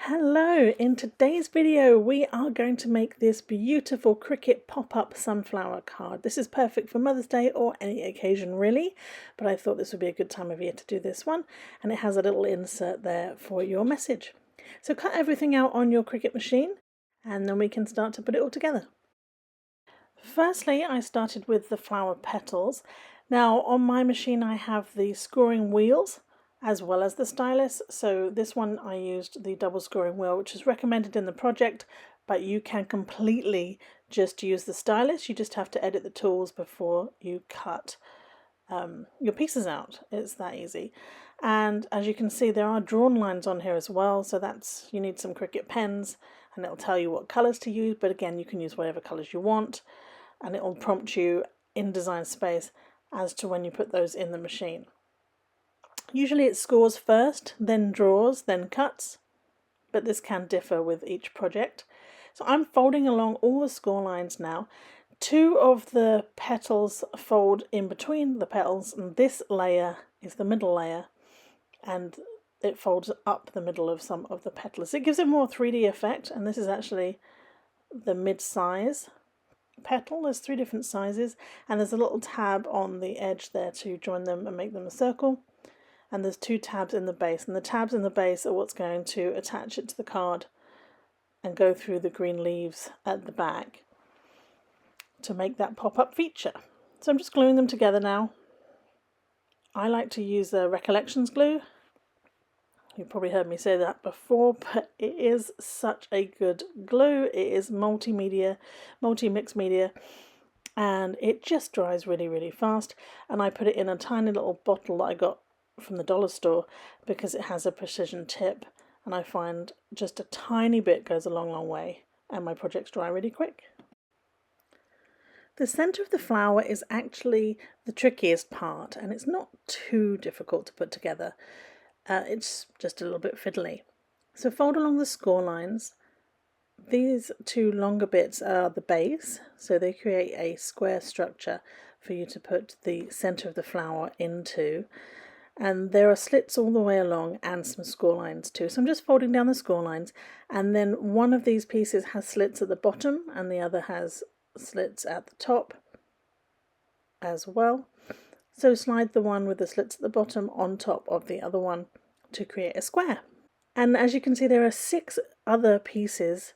Hello, in today's video we are going to make this beautiful Cricut pop-up sunflower card. This is perfect for Mother's Day or any occasion really, but I thought this would be a good time of year to do this one, and it has a little insert there for your message. So cut everything out on your Cricut machine and then we can start to put it all together. Firstly, I started with the flower petals. Now on my machine I have the scoring wheels as well as the stylus. So this one I used the double scoring wheel, which is recommended in the project, but you can completely just use the stylus. You just have to edit the tools before you cut your pieces out. It's that easy. And as you can see, there are drawn lines on here as well, so that's, you need some Cricut pens and it'll tell you what colors to use, but again you can use whatever colors you want, and it will prompt you in Design Space as to when you put those in the machine. Usually it scores first, then draws, then cuts, but this can differ with each project. So I'm folding along all the score lines now. Two of the petals fold in between the petals, and this layer is the middle layer, and it folds up the middle of some of the petals. It gives it more 3D effect, and this is actually the mid-size petal. There's 3 different sizes, and there's a little tab on the edge there to join them and make them a circle. And there's 2 tabs in the base, and the tabs in the base are what's going to attach it to the card and go through the green leaves at the back to make that pop-up feature. So I'm just gluing them together now. I like to use Recollections glue. You've probably heard me say that before, but it is such a good glue. It is multimedia, multi-mixed media, and it just dries really, really fast. And I put it in a tiny little bottle that I got from the dollar store because it has a precision tip, and I find just a tiny bit goes a long, long way, and my projects dry really quick. The center of the flower is actually the trickiest part, and it's not too difficult to put together. It's just a little bit fiddly. So fold along the score lines. These 2 longer bits are the base, so they create a square structure for you to put the center of the flower into. And there are slits all the way along and some score lines too. So I'm just folding down the score lines, and then one of these pieces has slits at the bottom and the other has slits at the top as well. So slide the one with the slits at the bottom on top of the other one to create a square. And as you can see, there are 6 other pieces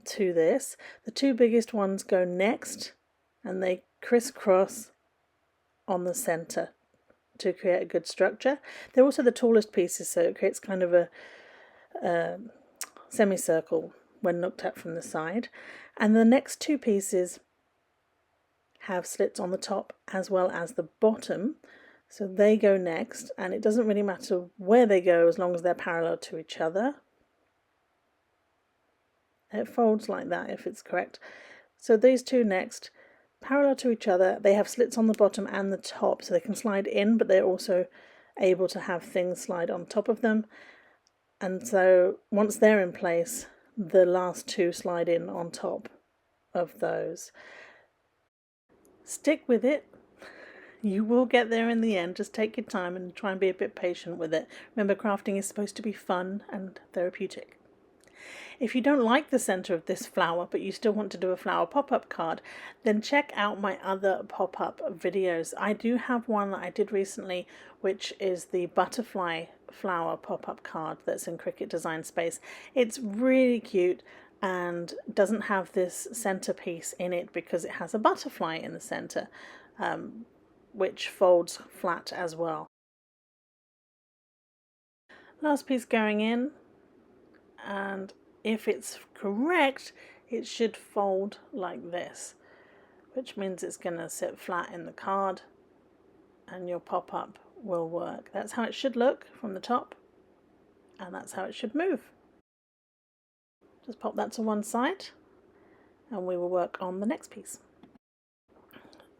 to this. The 2 biggest ones go next, and they crisscross on the center to create a good structure. They're also the tallest pieces, so it creates kind of a semicircle when looked at from the side. And the next 2 pieces have slits on the top as well as the bottom, so they go next, and it doesn't really matter where they go as long as they're parallel to each other. It folds like that if it's correct. So these 2 next, parallel to each other, they have slits on the bottom and the top, so they can slide in, but they're also able to have things slide on top of them. And so once they're in place, the last 2 slide in on top of those. Stick with it. You will get there in the end. Just take your time and try and be a bit patient with it. Remember, crafting is supposed to be fun and therapeutic. If you don't like the center of this flower, but you still want to do a flower pop-up card, then check out my other pop-up videos. I do have one that I did recently, which is the butterfly flower pop-up card that's in Cricut Design Space. It's really cute and doesn't have this centerpiece in it because it has a butterfly in the center, which folds flat as well. Last piece going in, and if it's correct, it should fold like this, which means it's going to sit flat in the card and your pop-up will work. That's how it should look from the top, and that's how it should move. Just pop that to one side and we will work on the next piece.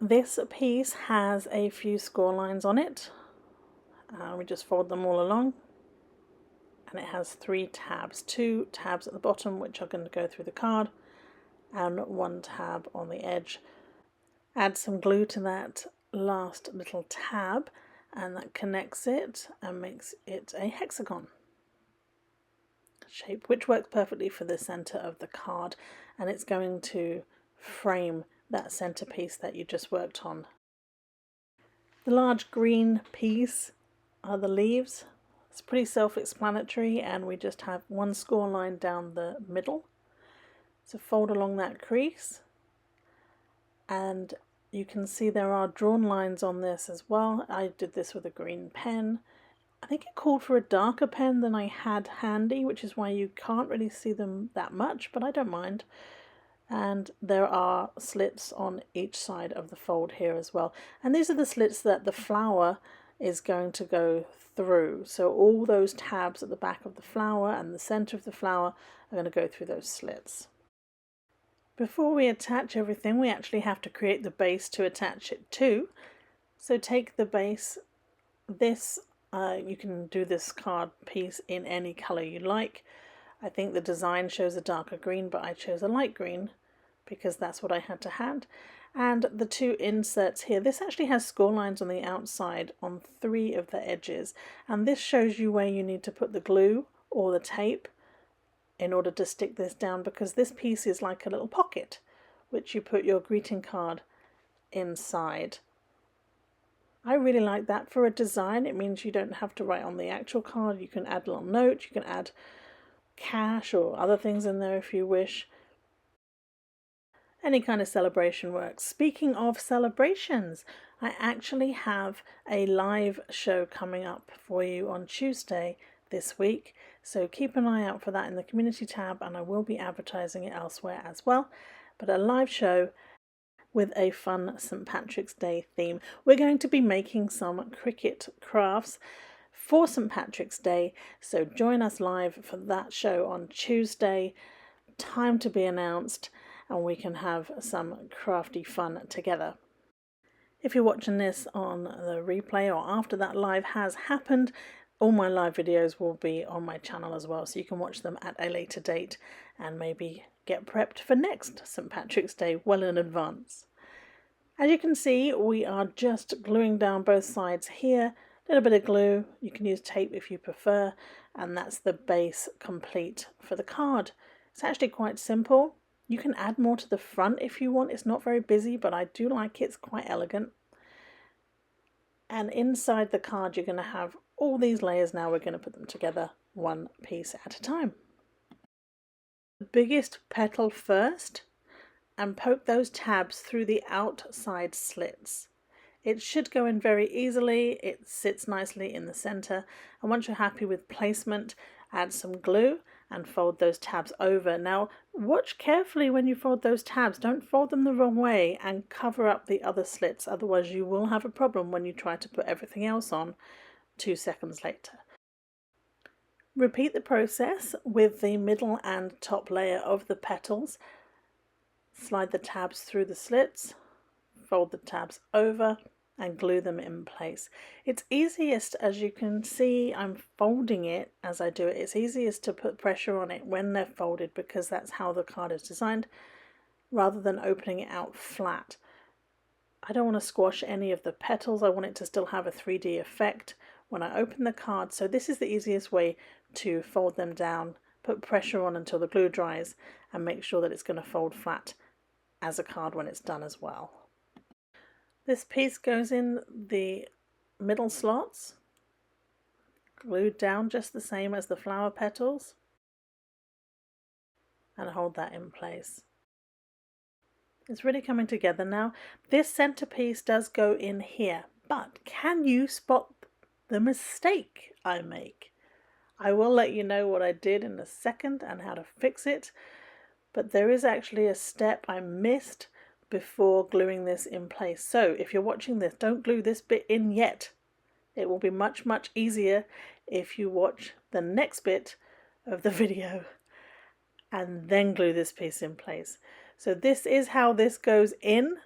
This piece has a few score lines on it. We just fold them all along, and it has 3 tabs, 2 tabs at the bottom which are going to go through the card, and 1 tab on the edge. Add some glue to that last little tab, and that connects it and makes it a hexagon. shape, which works perfectly for the center of the card, and it's going to frame that centerpiece that you just worked on. The large green piece are the leaves. It's pretty self-explanatory, and we just have one score line down the middle. So fold along that crease, and you can see there are drawn lines on this as well. I did this with a green pen. I think it called for a darker pen than I had handy, which is why you can't really see them that much, but I don't mind. And there are slits on each side of the fold here as well. And these are the slits that the flower is going to go through. So all those tabs at the back of the flower and the center of the flower are going to go through those slits. Before we attach everything, we actually have to create the base to attach it to. So take the base, you can do this card piece in any color you like. I think the design shows a darker green, but I chose a light green because that's what I had to hand. And the two inserts here, this actually has score lines on the outside on 3 of the edges, and this shows you where you need to put the glue or the tape in order to stick this down, because this piece is like a little pocket which you put your greeting card inside. I really like that for a design. It means you don't have to write on the actual card. You can add a little note, you can add cash or other things in there if you wish. Any kind of celebration works. Speaking of celebrations, I actually have a live show coming up for you on Tuesday this week, so keep an eye out for that in the community tab, and I will be advertising it elsewhere as well. But a live show with a fun St. Patrick's Day theme. We're going to be making some Cricut crafts for St. Patrick's Day, so join us live for that show on Tuesday. Time to be announced, and we can have some crafty fun together. If you're watching this on the replay or after that live has happened, all my live videos will be on my channel as well, so you can watch them at a later date and maybe get prepped for next St. Patrick's Day well in advance. As you can see, we are just gluing down both sides here. A little bit of glue, you can use tape if you prefer, and that's the base complete for the card. It's actually quite simple. You can add more to the front if you want. It's not very busy, but I do like it. It's quite elegant. And inside the card you're going to have all these layers. Now we're going to put them together one piece at a time. The biggest petal first, and poke those tabs through the outside slits. It should go in very easily. It sits nicely in the center, and once you're happy with placement, add some glue and fold those tabs over. Now watch carefully when you fold those tabs. Don't fold them the wrong way and cover up the other slits, otherwise you will have a problem when you try to put everything else on 2 seconds later. Repeat the process with the middle and top layer of the petals. Slide the tabs through the slits, fold the tabs over and glue them in place. It's easiest, as you can see, I'm folding it as I do it. It's easiest to put pressure on it when they're folded, because that's how the card is designed, rather than opening it out flat. I don't want to squash any of the petals. I want it to still have a 3D effect when I open the card. So this is the easiest way to fold them down. Put pressure on until the glue dries and make sure that it's going to fold flat as a card when it's done as well. This piece goes in the middle slots, glued down just the same as the flower petals, and hold that in place. It's really coming together now. This centerpiece does go in here, but can you spot the mistake I make? I will let you know what I did in a second and how to fix it, but there is actually a step I missed before gluing this in place. So if you're watching this, don't glue this bit in yet. It will be much easier if you watch the next bit of the video and then glue this piece in place. So this is how this goes in,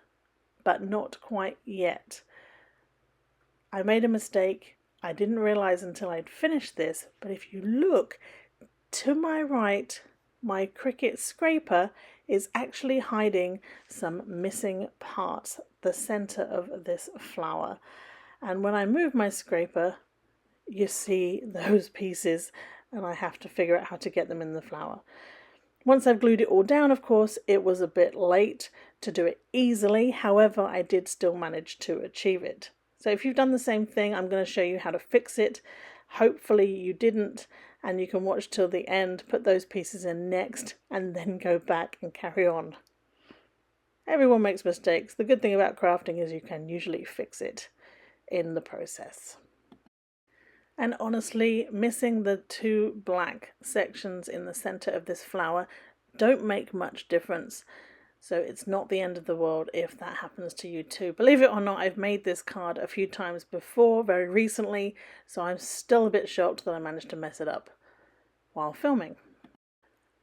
but not quite yet. I made a mistake. I didn't realize until I'd finished this, but if you look to my right, my Cricut scraper is actually hiding some missing parts, the center of this flower. And when I move my scraper, you see those pieces and I have to figure out how to get them in the flower. Once I've glued it all down, of course, it was a bit late to do it easily. However, I did still manage to achieve it. So if you've done the same thing, I'm going to show you how to fix it. Hopefully you didn't, and you can watch till the end, put those pieces in next, and then go back and carry on. Everyone makes mistakes. The good thing about crafting is you can usually fix it in the process. And honestly, missing the two black sections in the center of this flower don't make much difference. So it's not the end of the world if that happens to you too. Believe it or not, I've made this card a few times before, very recently, so I'm still a bit shocked that I managed to mess it up while filming.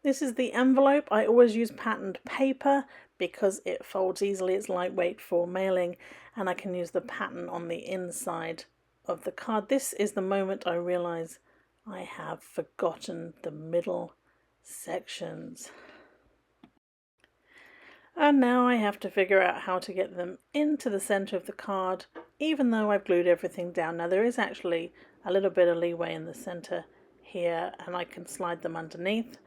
This is the envelope. I always use patterned paper because it folds easily, it's lightweight for mailing, and I can use the pattern on the inside of the card. This is the moment I realize I have forgotten the middle sections. And now I have to figure out how to get them into the center of the card, even though I've glued everything down. Now there is actually a little bit of leeway in the center here, and I can slide them underneath.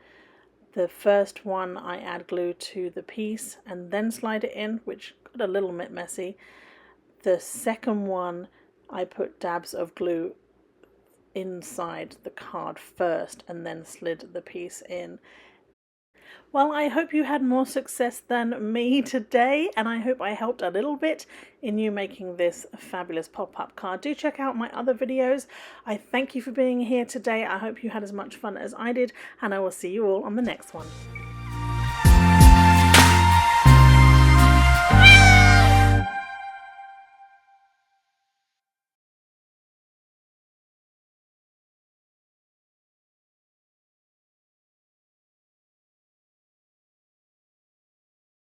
The first one I add glue to the piece and then slide it in, which got a little bit messy. The second one I put dabs of glue inside the card first and then slid the piece in. Well, I hope you had more success than me today, and I hope I helped a little bit in you making this fabulous pop-up card. Do check out my other videos. I thank you for being here today. I hope you had as much fun as I did, and I will see you all on the next one.